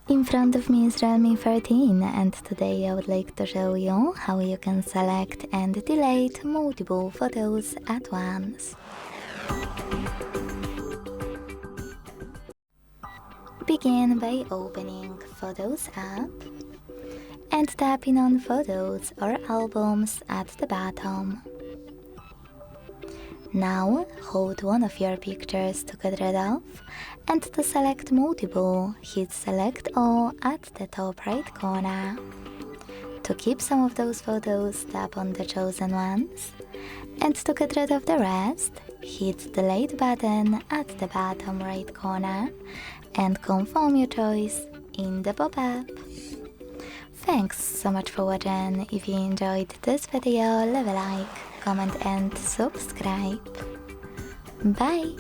In front of me is REALME 13 and today I would like to show you how you can select and delete multiple photos at once. Begin by opening Photos app and tapping on Photos or Albums at the bottom. Now hold one of your pictures to get rid of, and to select multiple, hit Select All at the top right corner. To keep some of those photos, tap on the chosen ones, and to get rid of the rest, hit Delete button at the bottom right corner and confirm your choice in the pop-up. Thanks so much for watching. If you enjoyed this video, leave a like, comment and subscribe. Bye!